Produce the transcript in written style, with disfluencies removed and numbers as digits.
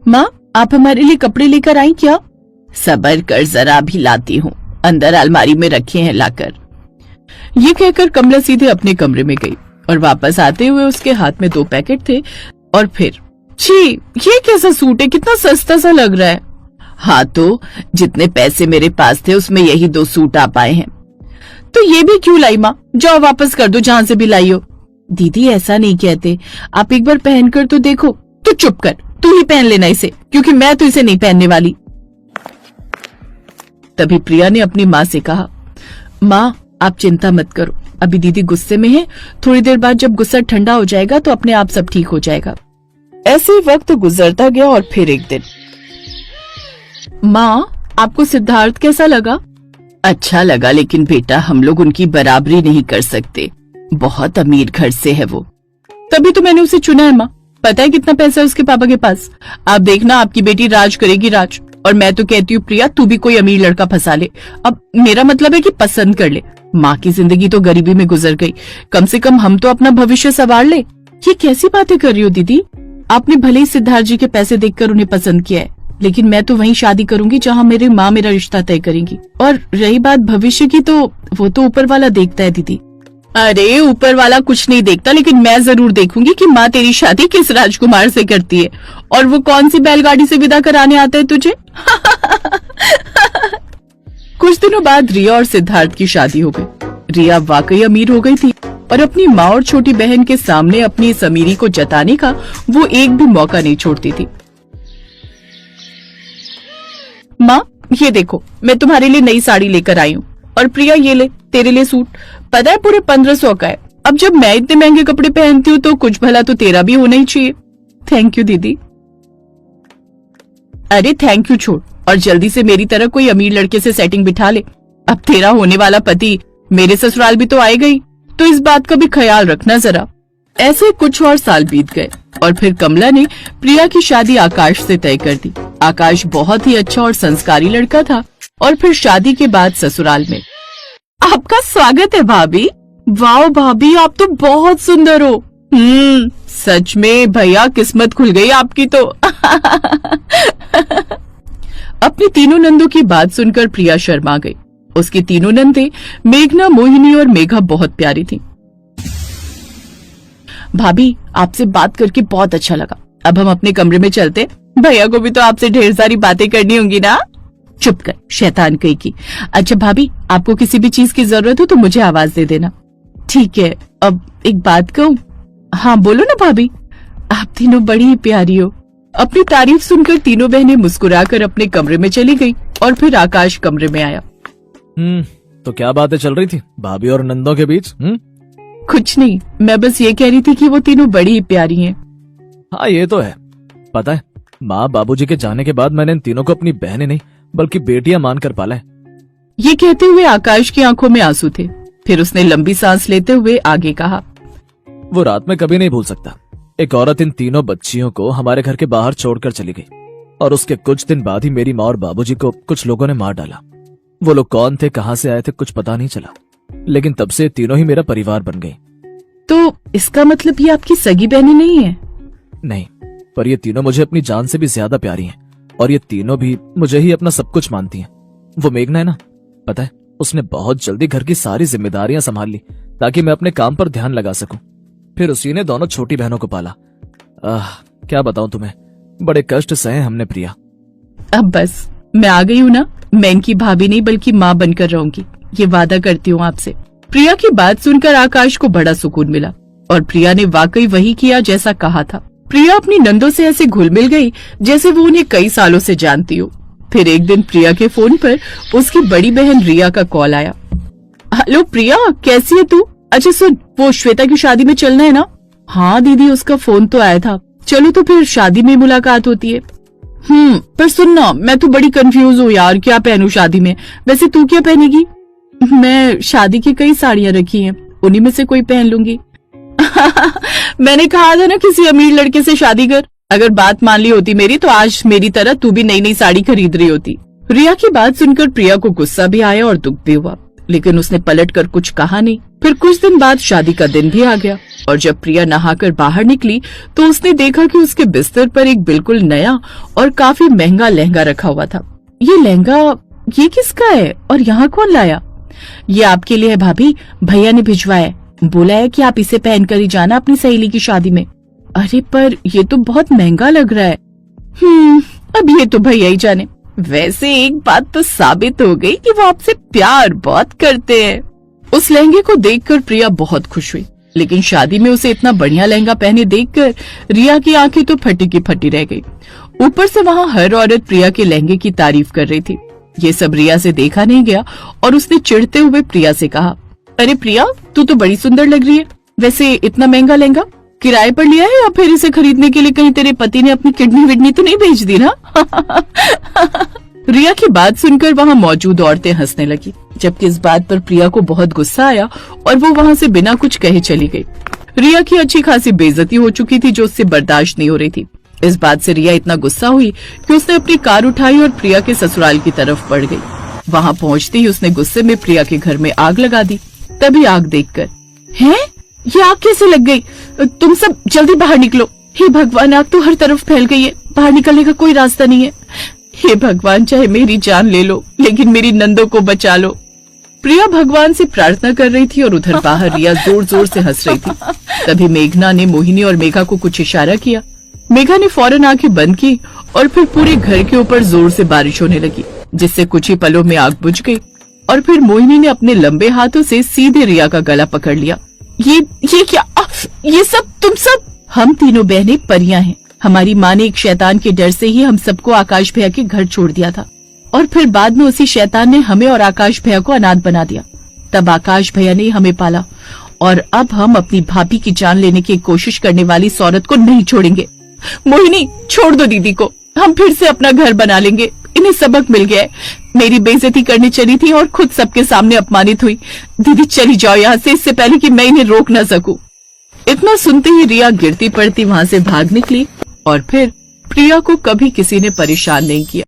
माँ, आप हमारे लिए कपड़े लेकर आई क्या? सबर कर, जरा भी लाती हूँ, अंदर अलमारी में रखे हैं लाकर। ये कहकर कमला सीधे अपने कमरे में गई और वापस आते हुए उसके हाथ में 2 पैकेट थे। और फिर, छी, ये कैसा सूट है, कितना सस्ता सा लग रहा है। हाँ तो जितने पैसे मेरे पास थे उसमें यही 2 सूट आ पाए हैं। तो ये भी क्यों लाई माँ? जाओ वापस कर दो जहां से भी लाई हो। दीदी ऐसा नहीं कहते, आप एक बार पहनकर तो देखो। तो चुप कर, तू ही पहन लेना इसे, क्योंकि मैं तो इसे नहीं पहनने वाली। तभी प्रिया ने अपनी माँ से कहा, माँ आप चिंता मत करो, अभी दीदी गुस्से में है, थोड़ी देर बाद जब गुस्सा ठंडा हो जाएगा तो अपने आप सब ठीक हो जाएगा। ऐसे वक्त गुजरता गया और फिर एक दिन, माँ आपको सिद्धार्थ कैसा लगा? अच्छा लगा, लेकिन बेटा हम लोग उनकी बराबरी नहीं कर सकते, बहुत अमीर घर से है वो। तभी तो मैंने उसे चुना है माँ, पता है कितना पैसा है उसके पापा के पास। आप देखना आपकी बेटी राज करेगी राज। और मैं तो कहती हूँ प्रिया, तू भी कोई अमीर लड़का फंसा ले। अब मेरा मतलब है कि पसंद कर ले। माँ की जिंदगी तो गरीबी में गुजर गई, कम से कम हम तो अपना भविष्य संवार ले। ये कैसी बातें कर रही हो दीदी? आपने भले ही सिद्धार्थ जी के पैसे देखकर उन्हें पसंद किया है, लेकिन मैं तो वहीं शादी करूंगी जहाँ मेरी माँ मेरा रिश्ता तय करेंगी। और रही बात भविष्य की, तो वो तो ऊपर वाला देखता है दीदी। अरे ऊपर वाला कुछ नहीं देखता, लेकिन मैं जरूर देखूंगी कि माँ तेरी शादी किस राजकुमार से करती है और वो कौन सी बैलगाड़ी से विदा कराने आता है तुझे। कुछ दिनों बाद रिया और सिद्धार्थ की शादी हो गई। रिया वाकई अमीर हो गई थी और अपनी माँ और छोटी बहन के सामने अपनी इस अमीरी को जताने का वो एक भी मौका नहीं छोड़ती थी। माँ ये देखो, मैं तुम्हारे लिए नई साड़ी लेकर आई हूँ, और प्रिया ये ले तेरे लिए सूट, पता है पूरे 1500 का है। अब जब मैं इतने महंगे कपड़े पहनती हूँ तो कुछ भला तो तेरा भी होना ही चाहिए। थैंक यू दीदी। अरे थैंक यू छोड़, और जल्दी से मेरी तरह कोई अमीर लड़के से सेटिंग बिठा ले। अब तेरा होने वाला पति मेरे ससुराल भी तो आएगा ही, तो इस बात का भी ख्याल रखना जरा। ऐसे कुछ और साल बीत गए और फिर कमला ने प्रिया की शादी आकाश से तय कर दी। आकाश बहुत ही अच्छा और संस्कारी लड़का था। और फिर शादी के बाद ससुराल में, आपका स्वागत है भाभी। वाह भाभी, आप तो बहुत सुंदर हो। सच में भैया, किस्मत खुल गई आपकी तो। अपनी तीनों नंदों की बात सुनकर प्रिया शर्मा गई। उसकी तीनों नंदे मेघना, मोहिनी और मेघा बहुत प्यारी थी। भाभी आपसे बात करके बहुत अच्छा लगा, अब हम अपने कमरे में चलते। भैया को भी तो आपसे ढेर सारी बातें करनी होंगी ना। चुप कर शैतान कहीं की। अच्छा भाभी, आपको किसी भी चीज की जरूरत हो तो मुझे आवाज दे देना। ठीक है। अब एक बात कहूँ? हाँ बोलो ना भाभी। आप तीनों बड़ी ही प्यारी हो। अपनी तारीफ सुनकर तीनों बहनें मुस्कुराकर अपने कमरे में चली गई और फिर आकाश कमरे में आया। तो क्या बातें चल रही थी भाभी और नंदों के बीच? कुछ नहीं, मैं बस ये कह रही थी कि वो तीनों बड़ी ही प्यारी हैं। हाँ ये तो है। पता है, माँ बाबूजी के जाने के बाद मैंने इन तीनों को अपनी बहनें नहीं बल्कि बेटियां मानकर पाला है। ये कहते हुए आकाश की आंखों में आंसू थे। फिर उसने लंबी सांस लेते हुए आगे कहा, वो रात में कभी नहीं भूल सकता। एक औरत इन तीनों बच्चियों को हमारे घर के बाहर छोड़कर चली गई और उसके कुछ दिन बाद ही मेरी माँ और बाबूजी को कुछ लोगों ने मार डाला। वो लोग कौन थे, कहाँ से आए थे, कुछ पता नहीं चला, लेकिन तब से तीनों ही मेरा परिवार बन गई। तो इसका मतलब ये आपकी सगी बहनें नहीं है? नहीं, पर ये तीनों मुझे अपनी जान से भी ज्यादा प्यारी हैं और ये तीनों भी मुझे ही अपना सब कुछ मानती हैं। वो मेघना है ना, पता है, उसने बहुत जल्दी घर की सारी जिम्मेदारियां संभाल ली ताकि मैं अपने काम पर ध्यान लगा सकूं। फिर उसी ने दोनों छोटी बहनों को पाला। क्या बताऊं तुम्हें, बड़े कष्ट सहे हमने प्रिया। अब बस, मैं आ गई हूँ ना, मैं इनकी भाभी नहीं बल्कि माँ बनकर रहूंगी, ये वादा करती हूँ आपसे। प्रिया की बात सुनकर आकाश को बड़ा सुकून मिला और प्रिया ने वाकई वही किया जैसा कहा था। प्रिया अपनी नंदों से ऐसे घुल मिल गई जैसे वो उन्हें कई सालों से जानती हो। फिर एक दिन प्रिया के फोन पर उसकी बड़ी बहन रिया का कॉल आया। हेलो प्रिया, कैसी है तू? अच्छा सुन, वो श्वेता की शादी में चलना है ना? हाँ दीदी, उसका फोन तो आया था। चलो तो फिर शादी में मुलाकात होती है। पर सुनना, मैं तो बड़ी कंफ्यूज हूँ यार, क्या पहनूं शादी में? वैसे तू क्या पहनेगी? मैं शादी की कई साड़ियाँ रखी हैं, उन्हीं में से कोई पहन लूंगी। मैंने कहा था ना किसी अमीर लड़के से शादी कर। अगर बात मान ली होती मेरी तो आज मेरी तरह तू भी नई नई साड़ी खरीद रही होती। रिया की बात सुनकर प्रिया को गुस्सा भी आया और दुख भी हुआ, लेकिन उसने पलट कर कुछ कहा नहीं। फिर कुछ दिन बाद शादी का दिन भी आ गया और जब प्रिया नहाकर बाहर निकली तो उसने देखा कि उसके बिस्तर पर एक बिल्कुल नया और काफी महंगा लहंगा रखा हुआ था। ये लहंगा ये किसका है और यहाँ कौन लाया? ये आपके लिए है भाभी, भैया ने भिजवाया है, बोला है कि आप इसे पहनकर ही जाना अपनी सहेली की शादी में। अरे पर ये तो बहुत महंगा लग रहा है। अब ये तो भैया ही जाने। वैसे एक बात तो साबित हो गई कि वो आपसे प्यार बहुत करते हैं। उस लहंगे को देखकर प्रिया बहुत खुश हुई, लेकिन शादी में उसे इतना बढ़िया लहंगा पहने देखकर रिया की आंखें तो फटी की फटी रह गई। ऊपर से वहाँ हर औरत प्रिया के लहंगे की तारीफ कर रही थी। ये सब रिया से देखा नहीं गया और उसने चिढ़ते हुए प्रिया से कहा, अरे प्रिया, तू तो बड़ी सुंदर लग रही है। वैसे इतना महंगा लहंगा किराए पर लिया है या फिर इसे खरीदने के लिए कहीं तेरे पति ने अपनी किडनी विडनी तो नहीं भेज दी ना? रिया की बात सुनकर वहाँ मौजूद औरतें हंसने लगी, जबकि इस बात पर प्रिया को बहुत गुस्सा आया और वो वहाँ से बिना कुछ कहे चली गई। रिया की अच्छी खासी बेइज्जती हो चुकी थी जो उससे बर्दाश्त नहीं हो रही थी। इस बात से रिया इतना गुस्सा हुई कि उसने अपनी कार उठाई और प्रिया के ससुराल की तरफ बढ़ गई। वहाँ पहुँचते ही उसने गुस्से में प्रिया के घर में आग लगा दी। तभी आग देखकर, हैं? ये आग कैसे लग गई? तुम सब जल्दी बाहर निकलो। हे भगवान, आग तो हर तरफ फैल गई है, बाहर निकलने का कोई रास्ता नहीं है। हे भगवान, चाहे मेरी जान ले लो लेकिन मेरी नंदो को बचा लो। प्रिया भगवान से प्रार्थना कर रही थी और उधर बाहर रिया जोर जोर से हंस रही थी। तभी मेघना ने मोहिनी और मेघा को कुछ इशारा किया। मेघा ने फौरन आंखें बंद की और फिर पूरे घर के ऊपर जोर से बारिश होने लगी, जिससे कुछ ही पलों में आग बुझ गई। और फिर मोहिनी ने अपने लंबे हाथों से सीधे रिया का गला पकड़ लिया। ये क्या? ये सब तुम सब? हम तीनों बहनें परियां हैं। हमारी माँ ने एक शैतान के डर से ही हम सबको आकाश भैया के घर छोड़ दिया था और फिर बाद में उसी शैतान ने हमें और आकाश भैया को अनाथ बना दिया। तब आकाश भैया ने हमें पाला और अब हम अपनी भाभी की जान लेने की कोशिश करने वाली इस औरत को नहीं छोड़ेंगे। मोहिनी, छोड़ दो दीदी को, हम फिर से अपना घर बना लेंगे। इन्हें सबक मिल गया है। मेरी बेइज्जती करने चली थी और खुद सबके सामने अपमानित हुई। दीदी चली जाओ यहाँ से, इससे पहले कि मैं इन्हें रोक न सकूं। इतना सुनते ही रिया गिरती पड़ती वहाँ से भाग निकली और फिर प्रिया को कभी किसी ने परेशान नहीं किया।